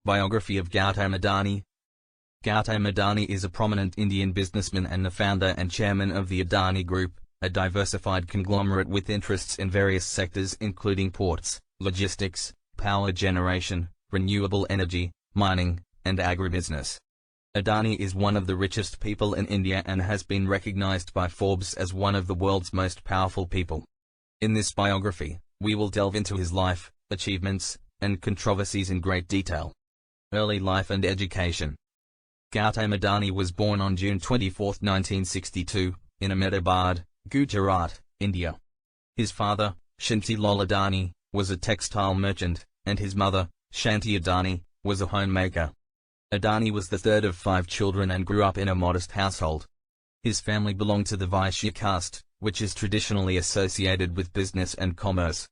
Biography of Gautam Adani. Gautam Adani is a prominent Indian businessman and the founder and chairman of the Adani Group, a diversified conglomerate with interests in various sectors including ports, logistics, power generation, renewable energy, mining, and agribusiness. Adani is one of the richest people in India and has been recognized by Forbes as one of the world's most powerful people. In this biography, we will delve into his life, achievements, and controversies in great detail. Early life and education. Gautam Adani was born on June 24, 1962, in Ahmedabad, Gujarat, India. His father, Shanti Lal Adani, was a textile merchant, and his mother, Shanti Adani, was a homemaker. Adani was the third of 5 children and grew up in a modest household. His family belonged to the Vaishya caste, which is traditionally associated with business and commerce.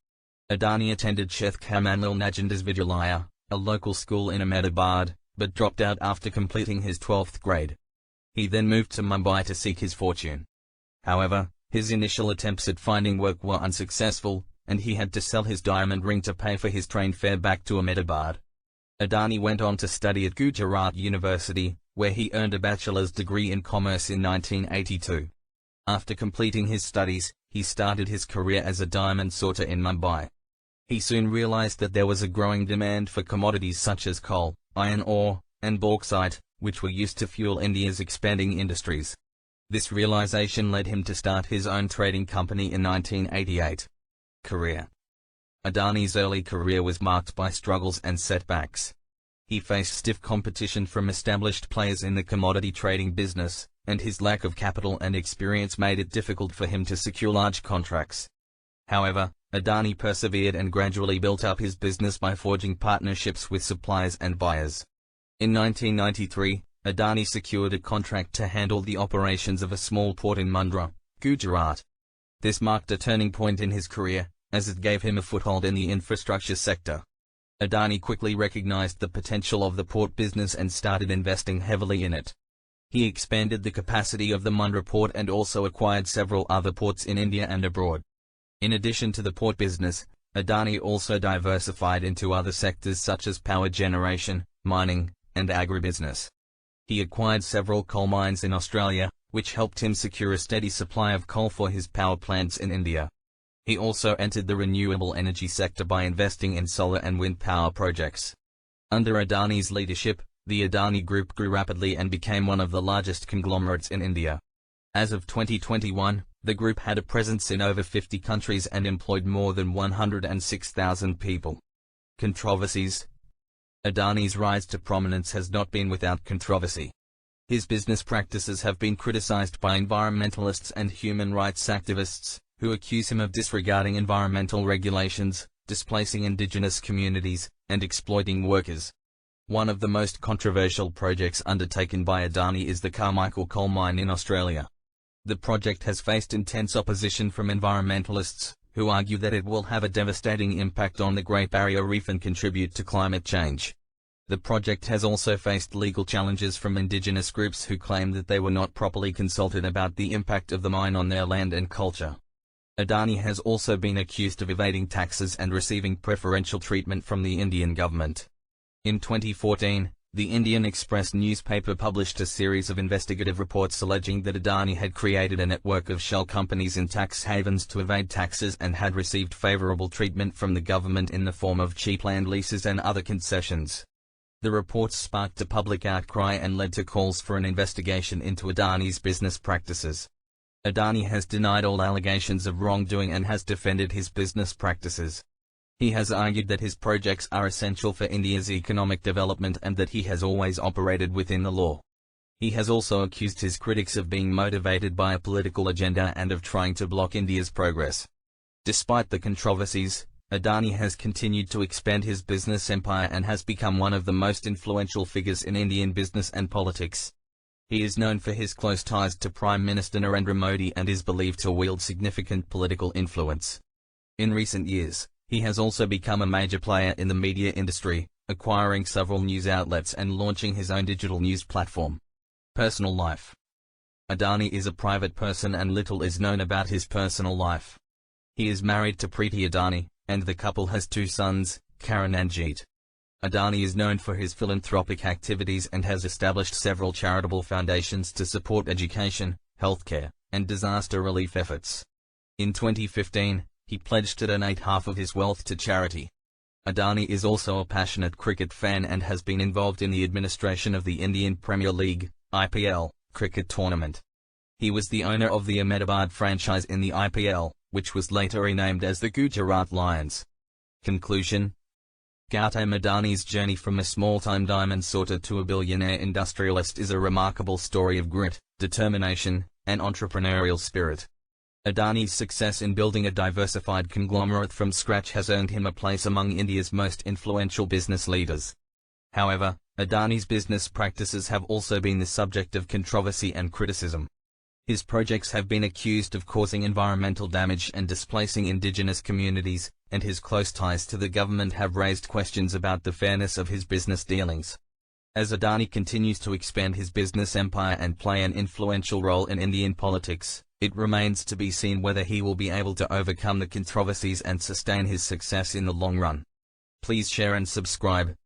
Adani attended Sheth Kamanlal Nagendas Vidyalaya, a local school in Ahmedabad, but dropped out after completing his 12th grade. He then moved to Mumbai to seek his fortune. However, his initial attempts at finding work were unsuccessful, and he had to sell his diamond ring to pay for his train fare back to Ahmedabad. Adani went on to study at Gujarat University, where he earned a bachelor's degree in commerce in 1982. After completing his studies, he started his career as a diamond sorter in Mumbai. He soon realized that there was a growing demand for commodities such as coal, iron ore, and bauxite, which were used to fuel India's expanding industries. This realization led him to start his own trading company in 1988. Career. Adani's early career was marked by struggles and setbacks. He faced stiff competition from established players in the commodity trading business, and his lack of capital and experience made it difficult for him to secure large contracts. However, Adani persevered and gradually built up his business by forging partnerships with suppliers and buyers. In 1993, Adani secured a contract to handle the operations of a small port in Mundra, Gujarat. This marked a turning point in his career, as it gave him a foothold in the infrastructure sector. Adani quickly recognized the potential of the port business and started investing heavily in it. He expanded the capacity of the Mundra port and also acquired several other ports in India and abroad. In addition to the port business, Adani also diversified into other sectors such as power generation, mining, and agribusiness. He acquired several coal mines in Australia, which helped him secure a steady supply of coal for his power plants in India. He also entered the renewable energy sector by investing in solar and wind power projects. Under Adani's leadership, the Adani Group grew rapidly and became one of the largest conglomerates in India. As of 2021, the group had a presence in over 50 countries and employed more than 106,000 people. Controversies. Adani's rise to prominence has not been without controversy. His business practices have been criticized by environmentalists and human rights activists, who accuse him of disregarding environmental regulations, displacing indigenous communities, and exploiting workers. One of the most controversial projects undertaken by Adani is the Carmichael coal mine in Australia. The project has faced intense opposition from environmentalists, who argue that it will have a devastating impact on the Great Barrier Reef and contribute to climate change. The project has also faced legal challenges from indigenous groups who claim that they were not properly consulted about the impact of the mine on their land and culture. Adani has also been accused of evading taxes and receiving preferential treatment from the Indian government. In 2014, the Indian Express newspaper published a series of investigative reports alleging that Adani had created a network of shell companies in tax havens to evade taxes and had received favorable treatment from the government in the form of cheap land leases and other concessions. The reports sparked a public outcry and led to calls for an investigation into Adani's business practices. Adani has denied all allegations of wrongdoing and has defended his business practices. He has argued that his projects are essential for India's economic development and that he has always operated within the law. He has also accused his critics of being motivated by a political agenda and of trying to block India's progress. Despite the controversies, Adani has continued to expand his business empire and has become one of the most influential figures in Indian business and politics. He is known for his close ties to Prime Minister Narendra Modi and is believed to wield significant political influence. In recent years, he has also become a major player in the media industry, acquiring several news outlets and launching his own digital news platform. Personal life. Adani is a private person and little is known about his personal life. He is married to Preeti Adani, and the couple has 2 sons, Karan and Jeet. Adani is known for his philanthropic activities and has established several charitable foundations to support education, healthcare, and disaster relief efforts. In 2015, he pledged to donate half of his wealth to charity. Adani is also a passionate cricket fan and has been involved in the administration of the Indian Premier League (IPL) cricket tournament. He was the owner of the Ahmedabad franchise in the IPL, which was later renamed as the Gujarat Lions. Conclusion: Gautam Adani's journey from a small-time diamond sorter to a billionaire industrialist is a remarkable story of grit, determination, and entrepreneurial spirit. Adani's success in building a diversified conglomerate from scratch has earned him a place among India's most influential business leaders. However, Adani's business practices have also been the subject of controversy and criticism. His projects have been accused of causing environmental damage and displacing indigenous communities, and his close ties to the government have raised questions about the fairness of his business dealings. As Adani continues to expand his business empire and play an influential role in Indian politics, it remains to be seen whether he will be able to overcome the controversies and sustain his success in the long run. Please share and subscribe.